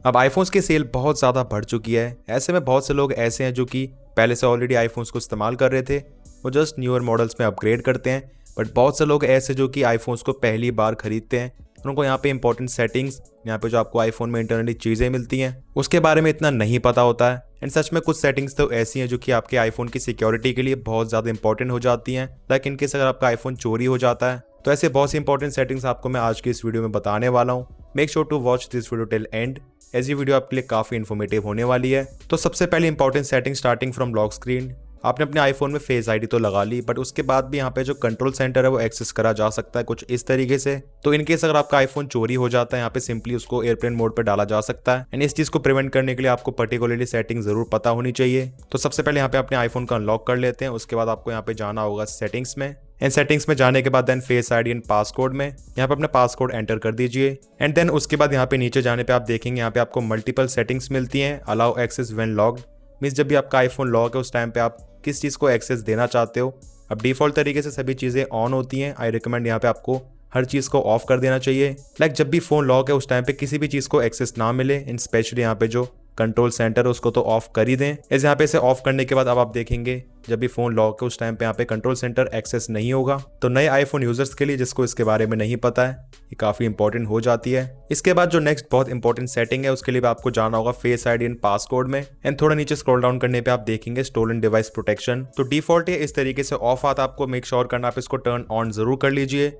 अब आईफोन्स की सेल बहुत ज़्यादा बढ़ चुकी है। ऐसे में बहुत से लोग ऐसे हैं जो कि पहले से ऑलरेडी आईफोन्स को इस्तेमाल कर रहे थे, वो जस्ट न्यूअर मॉडल्स में अपग्रेड करते हैं। बट बहुत से लोग ऐसे जो कि आईफोन्स को पहली बार खरीदते हैं, उनको यहाँ पे इंपॉर्टेंट सेटिंग्स, यहाँ पे जो आपको आईफोन में इंटरनली चीज़ें मिलती हैं उसके बारे में इतना नहीं पता होता है। एंड सच में कुछ सेटिंग्स तो ऐसी हैं जो कि आपके आईफोन की सिक्योरिटी के लिए बहुत ज़्यादा इंपॉर्टेंट हो जाती हैं। लाइक इनकेस अगर आपका आईफोन चोरी हो जाता है तो ऐसे बहुत सी इंपॉर्टेंट सेटिंग्स आपको मैं आज की इस वीडियो में बताने वाला हूँ। Make sure to watch this video till end, ऐसी वीडियो आपके लिए काफ़ी इन्फॉर्मेटिव होने वाली है। तो सबसे पहले important setting starting from lock screen. आपने अपने आईफोन में फेस आईडी तो लगा ली, बट उसके बाद भी यहाँ पे जो कंट्रोल सेंटर है वो एक्सेस करा जा सकता है कुछ इस तरीके से। तो इनकेस अगर आपका आईफोन चोरी हो जाता है, यहाँ पे सिंपली उसको एयरप्लेन मोड पे डाला जा सकता है। एंड इस चीज को प्रिवेंट करने के लिए आपको पर्टिकुलरली सेटिंग जरूर पता होनी चाहिए। तो सबसे पहले यहाँ पे अपने आईफोन को अनलॉक कर लेते हैं। उसके बाद आपको यहाँ पे जाना होगा सेटिंग्स में। एंड सेटिंग्स में जाने के बाद then face ID and passcode में यहाँ पे अपना पासकोड एंटर कर दीजिए। एंड देन उसके बाद यहाँ पे नीचे जाने पे आप देखेंगे यहाँ पे आपको मल्टीपल सेटिंग्स मिलती हैं। Allow access when logged, means जब भी आपका आईफोन लॉक है उस टाइम पे आप किस चीज़ को एक्सेस देना चाहते हो। अब डिफॉल्ट तरीके से सभी चीज़ें ऑन होती हैं। आई रिकमेंड यहाँ पे आपको हर चीज़ को ऑफ कर देना चाहिए। लाइक जब भी फ़ोन लॉक है उस टाइम पे किसी भी चीज़ को एक्सेस ना मिले। इन स्पेशली यहाँ पे जो कंट्रोल सेंटर है उसको तो ऑफ कर ही दें। इस यहाँ पे इसे ऑफ करने के बाद अब आप देखेंगे जब भी फोन लॉक है उस टाइम पे यहाँ पे कंट्रोल सेंटर एक्सेस नहीं होगा। तो नए आईफोन यूजर्स के लिए जिसको इसके बारे में नहीं पता है, ये काफी इंपॉर्टेंट हो जाती है। इसके बाद जो नेक्स्ट बहुत इंपॉर्टेंट सेटिंग है उसके लिए आपको जाना होगा फेस आईडी एंड पासकोड में। एंड थोड़ा नीचे स्क्रॉल डाउन करने पे आप देखेंगे स्टोलन डिवाइस प्रोटेक्शन। तो डिफॉल्ट ये इस तरीके से ऑफ आता, आपको मेक श्योर करना आप इसको टर्न ऑन जरूर कर लीजिए।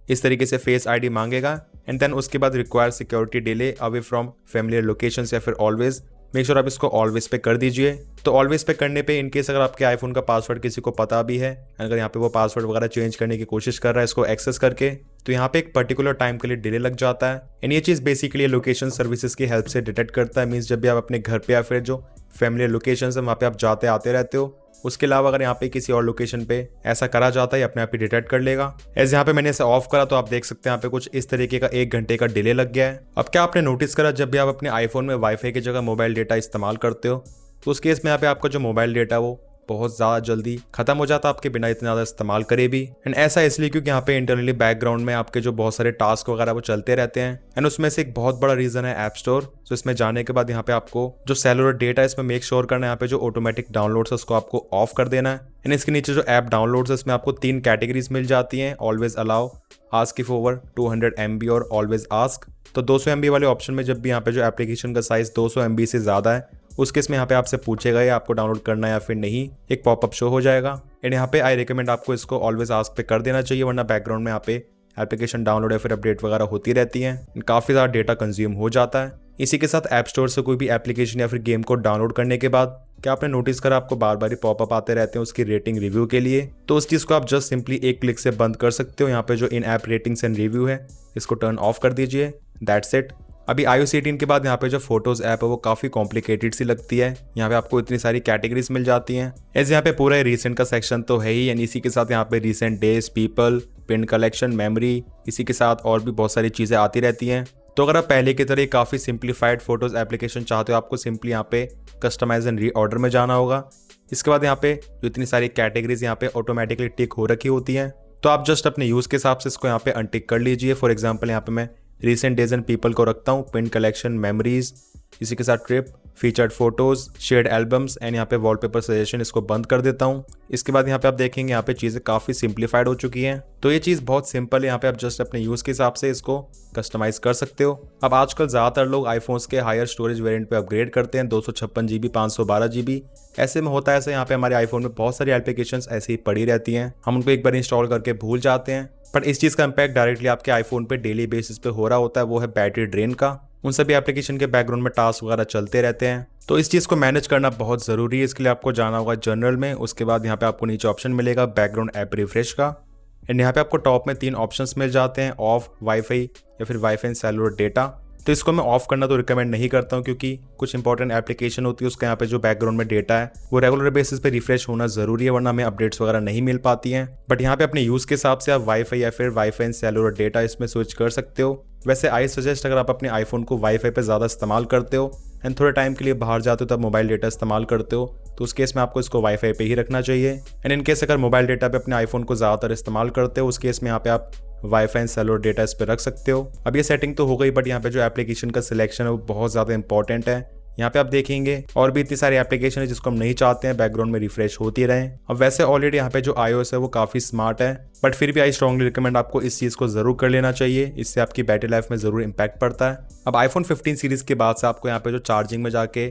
इस तरीके से फेस आईडी मांगेगा। एंड देन उसके बाद require security delay away from familiar locations या फिर ऑलवेज, मेक श्योर आप इसको ऑलवेज पे कर दीजिए। तो ऑलवेज पे करने पे इनकेस अगर आपके आईफोन का पासवर्ड किसी को पता भी है, अगर यहाँ पे वो पासवर्ड वगैरह चेंज करने की कोशिश कर रहा है इसको एक्सेस करके, तो यहाँ पे एक पर्टिकुलर टाइम के लिए डिले लग जाता है। एंड ये चीज़ बेसिकली लोकेशन सर्विसेज की हेल्प से डिटेक्ट करता है। मीन्स जब भी आप अपने घर पे या फिर जो फैमिली लोकेशन है वहाँ पे आप जाते आते रहते हो, उसके अलावा अगर यहाँ पे किसी और लोकेशन पे ऐसा करा जाता है अपने आप ही डिटेक्ट कर लेगा। एज यहाँ पे मैंने इसे ऑफ करा तो आप देख सकते हैं यहाँ पे कुछ इस तरीके का 1 घंटे का डिले लग गया है। अब क्या आपने नोटिस करा, जब भी आप अपने आईफोन में वाईफाई की जगह मोबाइल डेटा इस्तेमाल करते हो तो उस केस में यहाँ पे आपका जो मोबाइल डेटा वो बहुत ज़्यादा जल्दी खत्म हो जाता है आपके बिना इतना ज़्यादा इस्तेमाल करे भी। एंड ऐसा इसलिए क्योंकि यहाँ पे इंटरनली बैकग्राउंड में आपके जो बहुत सारे टास्क वगैरह वो चलते रहते हैं। एंड उसमें से एक बहुत बड़ा रीज़न है ऐप स्टोर। तो इसमें जाने के बाद यहाँ पे आपको जो सेलुलर डेटा है इसमें मेक श्योर करना है यहाँ पे जो ऑटोमेटिक डाउनलोड्स है उसको आपको ऑफ कर देना है। एंड इसके नीचे जो ऐप डाउनलोड्स है इसमें आपको 3 कैटेगरीज मिल जाती हैं, always allow, ask if over 200 MB और ऑलवेज आस्क। तो 200 MB वाले ऑप्शन में जब भी यहाँ पे जो एप्लीकेशन का साइज 200 MB से ज़्यादा है उस केस में यहाँ पे आपसे पूछेगा ये आपको डाउनलोड करना है या फिर नहीं, एक पॉपअप शो हो जाएगा। एंड यहाँ पे आई रिकमेंड आपको इसको ऑलवेज आस्क पे कर देना चाहिए, वरना बैकग्राउंड में यहाँ पे एप्लीकेशन डाउनलोड या फिर अपडेट वगैरह होती रहती है, काफ़ी ज़्यादा डेटा कंज्यूम हो जाता है। इसी के साथ ऐप स्टोर से कोई भी एप्लीकेशन या फिर गेम को डाउनलोड करने के बाद क्या आपने नोटिस करा आपको बार बार ही पॉपअप आते रहते हैं उसकी रेटिंग रिव्यू के लिए। तो उस चीज़ को आप जस्ट सिंपली एक क्लिक से बंद कर सकते हो। यहाँ पे जो इन ऐप रेटिंग्स एंड रिव्यू है इसको टर्न ऑफ कर दीजिए, दैट्स इट। अभी iOS 18 के बाद यहाँ पे जो फोटोज ऐप है वो काफ़ी कॉम्प्लिकेटेड सी लगती है। यहाँ पे आपको इतनी सारी कैटेगरीज मिल जाती हैं। ऐसे यहाँ पे पूरा रिसेंट का सेक्शन तो है ही, यानी इसी के साथ यहाँ पे recent days, people, pin collection, memory, इसी के साथ और भी बहुत सारी चीज़ें आती रहती हैं। तो अगर आप पहले की तरह काफ़ी सिंप्लीफाइड फोटोज एप्लीकेशन चाहते हो, आपको सिंपली यहाँ पे कस्टमाइज एंड रीऑर्डर में जाना होगा। इसके बाद यहाँ पे जो इतनी सारी कैटेगरीज यहाँ पे ऑटोमेटिकली टिक हो रखी होती हैं, तो आप जस्ट अपने यूज़ के हिसाब से इसको यहाँ पे अनटिक कर लीजिए। फॉर एग्जाम्पल यहाँ पे मैं रिसेंट डेज एंड पीपल को रखता हूँ, पिन कलेक्शन, मेमोरीज, इसी के साथ trip, featured photos, shared albums and यहाँ पे वॉलपेपर सजेशन इसको बंद कर देता हूँ। इसके बाद यहाँ पे आप देखेंगे यहाँ पे चीज़ें काफ़ी सिंप्लीफाइड हो चुकी हैं। तो ये चीज़ बहुत सिंपल है, यहाँ पे आप जस्ट अपने यूज़ के हिसाब से इसको कस्टमाइज कर सकते हो। अब आजकल ज़्यादातर लोग आईफोन्स के हायर स्टोरेज वेरिएंट पे अपग्रेड करते हैं, 256 GB, 512 GB। ऐसे में होता है ऐसे यहाँ पे हमारे आईफोन में बहुत सारी एप्लीकेशंस ऐसे ही पड़ी रहती हैं, हम उनको एक बार इंस्टॉल करके भूल जाते हैं। बट इस चीज़ का इम्पैक्ट डायरेक्टली आपके आईफोन पे डेली बेसिस पे हो रहा होता है, वो है बैटरी ड्रेन का। उन सभी एप्लीकेशन के बैकग्राउंड में टास्क वगैरह चलते रहते हैं, तो इस चीज़ को मैनेज करना बहुत ज़रूरी है। इसके लिए आपको जाना होगा जनरल में। उसके बाद यहाँ पे आपको नीचे ऑप्शन मिलेगा बैकग्राउंड ऐप रिफ्रेश का। एंड यहाँ पे आपको टॉप में 3 ऑप्शंस मिल जाते हैं, ऑफ, वाईफाई या फिर वाईफाई एंड सेलुलर डेटा। तो इसको मैं ऑफ करना तो रिकमेंड नहीं करता हूँ, क्योंकि कुछ इंपॉर्टेंट एप्लीकेशन होती है उसका यहाँ पे जो बैकग्राउंड में डेटा है वो रेगुलर बेसिस पे रिफ्रेश होना जरूरी है, वरना हमें अपडेट्स वगैरह नहीं मिल पाती हैं। बट यहाँ पे अपने यूज़ के हिसाब से आप वाईफाई या फिर वाईफाई एंड सेलुलर डेटा इसमें स्विच कर सकते हो। वैसे आई सजेस्ट अगर आप अपने आईफोन को वाईफाई पे ज़्यादा इस्तेमाल करते हो एंड थोड़े टाइम के लिए बाहर जाते हो तब मोबाइल डेटा इस्तेमाल करते हो, तो उस केस में आपको इसको वाईफाई पे ही रखना चाहिए। एंड इन केस अगर मोबाइल डेटा पे अपने आईफोन को ज़्यादातर इस्तेमाल करते हो उस केस में यहाँ पे आप वाईफाई एंड सेलुलर डेटा इस पर रख सकते हो। अब ये सेटिंग तो हो गई, बट यहाँ पे जो एप्लीकेशन का सिलेक्शन है वो बहुत ज़्यादा इंपॉर्टेंट है। यहाँ पे आप देखेंगे और भी इतनी सारी एप्लीकेशन है जिसको हम नहीं चाहते हैं बैकग्राउंड में रिफ्रेश होती रहे। अब वैसे ऑलरेडी यहाँ पे जो iOS है वो काफ़ी स्मार्ट है, बट फिर भी आई स्ट्रांगली रिकमेंड आपको इस चीज़ को जरूर कर लेना चाहिए, इससे आपकी बैटरी लाइफ में जरूर इंपैक्ट पड़ता है। अब आईफोन 15 सीरीज के बाद से आपको यहाँ पे जो चार्जिंग में जाके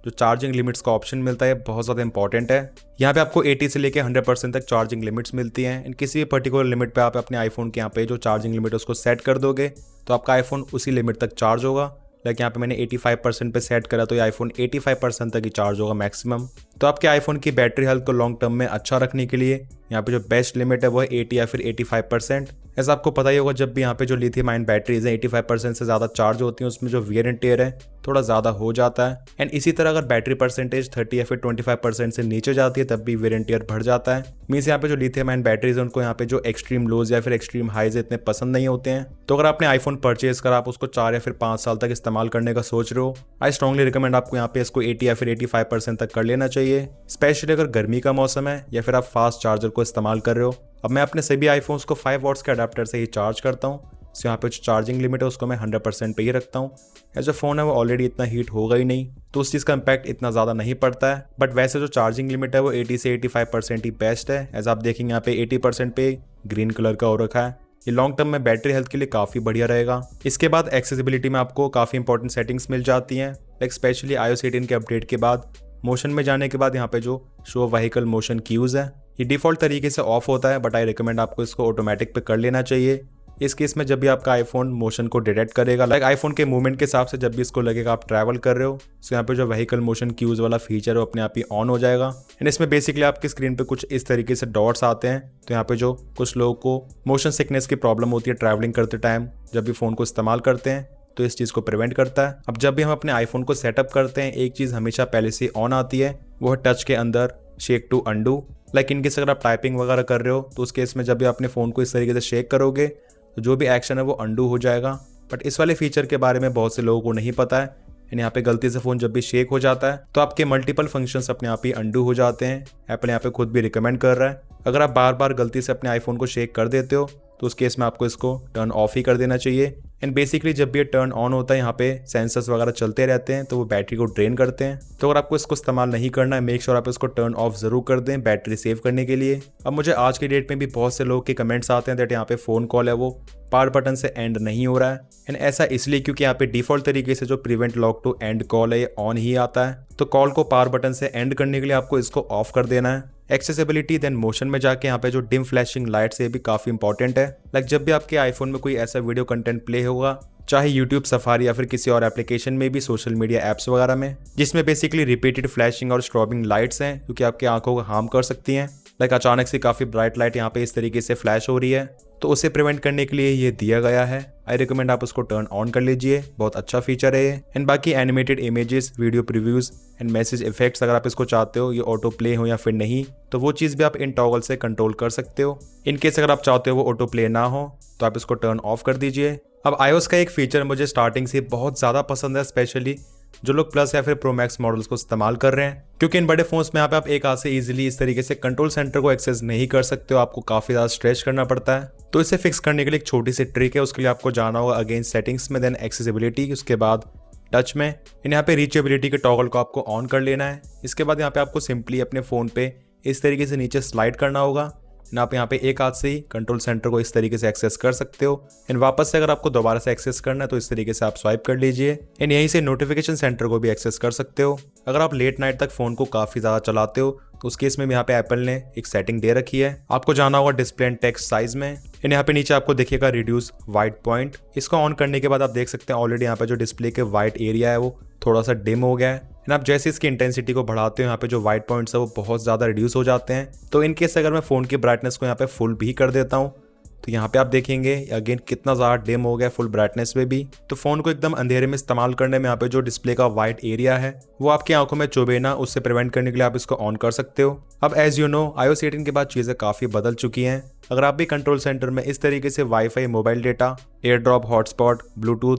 जो चार्जिंग लिमिट्स का ऑप्शन मिलता है बहुत ज़्यादा इंपॉर्टेंट है। यहाँ पे आपको 80 से लेकर 100% तक चार्जिंग लिमिट्स मिलती हैं। इन किसी भी पर्टिकुलर लिमिट पे आप अपने आईफोन के यहाँ पे जो चार्जिंग लिमिट है उसको सेट कर दोगे तो आपका आईफोन उसी लिमिट तक चार्ज होगा। लाइक यहाँ पे मैंने 85% पे सेट करा तो ये आईफोन 85% तक ही चार्ज होगा मैक्सिमम। तो आपके आईफोन की बैटरी हेल्थ को लॉन्ग टर्म में अच्छा रखने के लिए यहाँ पे जो बेस्ट लिमिट है वो है 80 या फिर 85%। ऐसा आपको पता ही होगा जब भी यहाँ पे जो लिथियम आयन बैटरीज है 85% से ज़्यादा चार्ज होती हैं उसमें जो वियर एंड टेयर है थोड़ा ज़्यादा हो जाता है। एंड इसी तरह अगर बैटरी परसेंटेज 30 या फिर 25% से नीचे जाती है तब भी वियर एंड टेयर बढ़ जाता है। मीन्स यहाँ पे जो लिथियम आयन बैटरीज है उनको यहाँ पे जो एक्सट्रीम लोज या फिर एक्सट्रीम हाइज इतने पसंद नहीं होते हैं। तो अगर आपने आईफोन परचेज करा आप उसको 4 या फिर 5 साल तक इस्तेमाल करने का सोच रहे हो, आई स्ट्रांगली रिकमेंड आपको यहाँ पे इसको 80 या फिर 85% तक कर लेना चाहिए, स्पेशली अगर गर्मी का मौसम है या फिर आप फास्ट चार्जर को इस्तेमाल कर रहे हो। अब मैं अपने सभी आईफोन्स को 5 वॉट्स के अडाप्टर से ही चार्ज करता हूँ, तो यहाँ पे जो चार्जिंग लिमिट है उसको मैं 100% पे ही रखता हूँ। जो फ़ोन है वो ऑलरेडी इतना हीट होगा ही नहीं तो उस चीज़ का इम्पैक्ट इतना ज़्यादा नहीं पड़ता है। बट वैसे जो चार्जिंग लिमिट है वो 80 से 85% ही बेस्ट है। एज आप देखेंगे यहाँ पे 80% पे ग्रीन कलर का हो रखा है, ये लॉन्ग टर्म में बैटरी हेल्थ के लिए काफ़ी बढ़िया रहेगा। इसके बाद एक्सेसिबिलिटी में आपको काफ़ी इंपॉर्टेंट सेटिंग्स मिल जाती हैं, लाइक स्पेशली iOS 18 के अपडेट के बाद मोशन में जाने के बाद यहाँ पे जो शो व्हीकल मोशन कीज है ये डिफ़ॉल्ट तरीके से ऑफ होता है, बट आई रिकमेंड आपको इसको ऑटोमेटिक पे कर लेना चाहिए। इस केस में जब भी आपका आईफोन मोशन को डिटेक्ट करेगा, लाइक आईफोन के मूवमेंट के हिसाब से जब भी इसको लगेगा आप ट्रैवल कर रहे हो, तो यहाँ पे जो व्हीकल मोशन क्यूज वाला फीचर है वो अपने आप ही ऑन हो जाएगा। एंड इसमें बेसिकली आपकी स्क्रीन पे कुछ इस तरीके से डॉट्स आते हैं। तो यहाँ पे जो कुछ लोगों को मोशन सिकनेस की प्रॉब्लम होती है ट्रैवलिंग करते टाइम जब भी फ़ोन को इस्तेमाल करते हैं, तो इस चीज़ को प्रिवेंट करता है। अब जब भी हम अपने आईफोन को सेटअप करते हैं एक चीज़ हमेशा पहले से ऑन आती है, वो है टच के अंदर shake to undo. Like in case अगर आप टाइपिंग वगैरह कर रहे हो तो उस केस में जब भी अपने फ़ोन को इस तरीके से शेक करोगे तो जो भी एक्शन है वो अंडू हो जाएगा। बट इस वाले फीचर के बारे में बहुत से लोगों को नहीं पता है। यहाँ पे गलती से फ़ोन जब भी शेक हो जाता है तो आपके मल्टीपल फंक्शंस अपने आप ही अंडू हो जाते हैं। एप्पल यहाँ पे खुद भी रिकमेंड कर रहा है अगर आप बार बार गलती से अपने आईफोन को शेक कर देते हो तो उस केस में आपको इसको टर्न ऑफ ही कर देना चाहिए। एंड बेसिकली जब भी ये टर्न ऑन होता है यहाँ पे सेंसर्स वगैरह चलते रहते हैं तो वो बैटरी को ड्रेन करते हैं। तो अगर आपको इसको इस्तेमाल नहीं करना है मेक श्योर आप इसको टर्न ऑफ जरूर कर दें बैटरी सेव करने के लिए। अब मुझे आज की डेट में भी बहुत से लोगों के कमेंट्स आते हैं दैट यहाँ पे फ़ोन कॉल है वो पावर बटन से एंड नहीं हो रहा है। एंड ऐसा इसलिए क्योंकि यहाँ पे डिफॉल्ट तरीके से जो prevent lock to end call है ये ऑन ही आता है। तो कॉल को पावर बटन से एंड करने के लिए आपको इसको ऑफ कर देना है। एक्सेसिबिलिटी देन मोशन में जाके यहाँ पे जो डिम फ्लैशिंग लाइट्स है भी काफ़ी इंपॉर्टेंट है। लाइक जब भी आपके आईफोन में कोई ऐसा वीडियो कंटेंट प्ले होगा चाहे यूट्यूब, सफारी या फिर किसी और एप्लीकेशन में भी, सोशल मीडिया ऐप्स वगैरह में, जिसमें बेसिकली रिपीटेड फ्लैशिंग और स्ट्रॉबिंग लाइट्स हैं जो कि आपकी आंखों को हार्म कर सकती हैं। लाइक अचानक से काफ़ी ब्राइट लाइट यहाँ पे इस तरीके से फ्लैश हो रही है तो उसे प्रिवेंट करने के लिए ये दिया गया है। आई रिकमेंड आप उसको टर्न ऑन कर लीजिए, बहुत अच्छा फीचर है ये। एंड बाकी animated images, video previews and message effects अगर आप इसको चाहते हो ये ऑटो प्ले हो या फिर नहीं तो वो चीज़ भी आप इन टॉगल से कंट्रोल कर सकते हो। इनकेस अगर आप चाहते हो वो ऑटो प्ले ना हो तो आप इसको टर्न ऑफ कर दीजिए। अब iOS का एक फीचर मुझे स्टार्टिंग से बहुत ज़्यादा पसंद है, स्पेशली जो लोग प्लस या फिर प्रो मैक्स मॉडल्स को इस्तेमाल कर रहे हैं, क्योंकि इन बड़े फोन्स में यहाँ पे आप एक हाथ से इजीली इस तरीके से कंट्रोल सेंटर को एक्सेस नहीं कर सकते हो, आपको काफ़ी ज़्यादा स्ट्रेच करना पड़ता है। तो इसे फिक्स करने के लिए एक छोटी सी ट्रिक है, उसके लिए आपको जाना होगा अगेन सेटिंग्स में, देन एक्सेसिबिलिटी, उसके बाद टच में यहाँ पे रीचेबिलिटी के टॉगल को आपको ऑन कर लेना है। इसके बाद यहाँ पे आपको सिंपली अपने फ़ोन पे इस तरीके से नीचे स्लाइड करना होगा। आप यहाँ पे एक हाथ से ही कंट्रोल सेंटर को इस तरीके से एक्सेस कर सकते हो। एंड वापस से अगर आपको दोबारा से एक्सेस करना है तो इस तरीके से आप स्वाइप कर लीजिए। एंड यहीं से नोटिफिकेशन सेंटर को भी एक्सेस कर सकते हो। अगर आप लेट नाइट तक फ़ोन को काफ़ी ज़्यादा चलाते हो तो उस केस में भी यहाँ पे एप्पल ने एक सेटिंग दे रखी है, आपको जाना होगा डिस्प्ले एंड टेक्स्ट साइज में। एंड यहाँ पे नीचे आपको दिखेगा रिड्यूस वाइट पॉइंट। इसको ऑन करने के बाद आप देख सकते हैं ऑलरेडी यहाँ पे जो डिस्प्ले के वाइट एरिया है वो थोड़ा सा डिम हो गया है। एंड आप जैसे इसकी इंटेंसिटी को बढ़ाते हो यहाँ पे जो वाइट पॉइंट्स है वो बहुत ज़्यादा रिड्यूस हो जाते हैं। तो इन केस अगर मैं फ़ोन की ब्राइटनेस को यहाँ पे फुल भी कर देता हूँ तो यहाँ पे आप देखेंगे अगेन कितना ज़्यादा डिम हो गया फुल ब्राइटनेस में भी। तो फ़ोन को एकदम अंधेरे में इस्तेमाल करने में यहाँ पे जो डिस्प्ले का वाइट एरिया है वो आपकी आंखों में चुभे ना, उससे प्रिवेंट करने के लिए आप इसको ऑन कर सकते हो। अब एज यू नो iOS 18 के बाद चीज़ें काफ़ी बदल चुकी हैं। अगर आप भी कंट्रोल सेंटर में इस तरीके से WiFi, mobile data, AirDrop, hotspot, Bluetooth,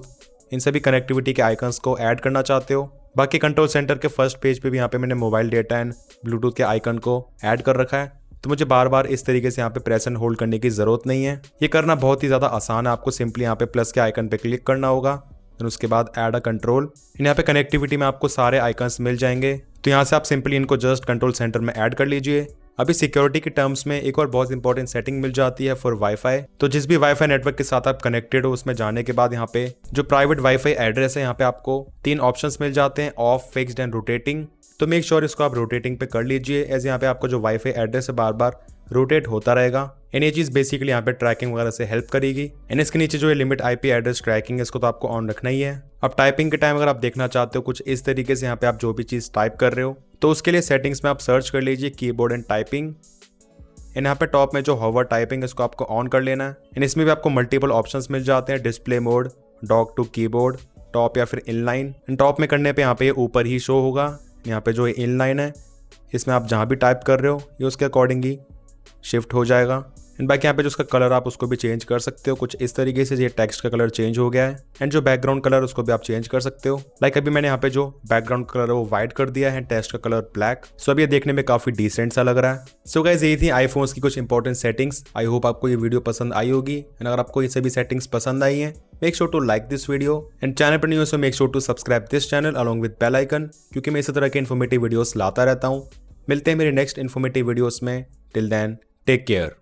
इन सभी कनेक्टिविटी के आइकन्स को ऐड करना चाहते हो, बाकी कंट्रोल सेंटर के फर्स्ट पेज पे भी यहाँ पे मैंने मोबाइल डेटा एंड ब्लूटूथ के आइकन को ऐड कर रखा है। तो मुझे बार बार इस तरीके से यहाँ पे प्रेस एंड होल्ड करने की जरूरत नहीं है। ये करना बहुत ही ज़्यादा आसान है। आपको सिंपली यहाँ पे प्लस के आइकन पे क्लिक करना होगा, फिर उसके बाद ऐड अ कंट्रोल। यहाँ पे कनेक्टिविटी में आपको सारे आइकन्स मिल जाएंगे, तो यहाँ से आप सिंपली इनको जस्ट कंट्रोल सेंटर में ऐड कर लीजिए। अभी सिक्योरिटी की टर्म्स में एक और बहुत इंपॉर्टेंट सेटिंग मिल जाती है फॉर वाईफाई। तो जिस भी वाईफाई नेटवर्क के साथ आप कनेक्टेड हो उसमें जाने के बाद यहाँ पे जो प्राइवेट वाईफाई एड्रेस है, यहाँ पे आपको 3 ऑप्शंस मिल जाते हैं, ऑफ, फिक्स्ड एंड रोटेटिंग। तो मेक श्योर इसको आप रोटेटिंग पे कर लीजिए, एज यहाँ पे आपको जो वाईफाई एड्रेस है बार बार रोटेट होता रहेगा। एंड ये चीज़ बेसिकली यहाँ पे ट्रैकिंग वगैरह से हेल्प करेगी। एंड इसके नीचे जो है लिमिट आईपी एड्रेस ट्रैकिंग है, इसको तो आपको ऑन रखना ही है। अब टाइपिंग के टाइम अगर आप देखना चाहते हो कुछ इस तरीके से, यहाँ पे आप जो भी चीज़ टाइप कर रहे हो तो उसके लिए सेटिंग्स में आप सर्च कर लीजिए कीबोर्ड एंड टाइपिंग। एंड यहाँ पे टॉप में जो होवर टाइपिंग है इसको आपको ऑन कर लेना है। एंड इसमें भी आपको मल्टीपल ऑप्शंस मिल जाते हैं, display mode, dock to keyboard, top या फिर इनलाइन। एंड टॉप में करने पे यहाँ पे ऊपर ही शो होगा। यहाँ पे जो इनलाइन है इसमें आप जहाँ भी टाइप कर रहे हो ये उसके अकॉर्डिंग ही शिफ्ट हो जाएगा। एंड बाकी यहाँ पे जो उसका कलर आप उसको भी चेंज कर सकते हो कुछ इस तरीके से। ये टेक्स्ट का कलर चेंज हो गया है। एंड जो बैकग्राउंड कलर उसको भी आप चेंज कर सकते हो। लाइक अभी मैंने यहाँ पे जो बैकग्राउंड कलर है वो व्हाइट कर दिया है, टेक्स्ट का कलर ब्लैक। सो अब ये देखने में काफी डिसेंट सा लग रहा है। सो गाइस यही थी आईफोन्स की कुछ इंपॉर्टेंट सेटिंग्स। आई होप आपको ये वीडियो पसंद आई होगी। एंड अगर आपको ये सभी सेटिंग्स पसंद आई हैं, make sure to like this video. And channel पर न्यू हो so make sure to subscribe this channel along with bell icon, क्योंकि मैं इसी तरह के इन्फॉर्मेटिव वीडियोस लाता रहता हूँ। मिलते हैं मेरे नेक्स्ट इन्फॉर्मेटिव वीडियोस में। Till then take care.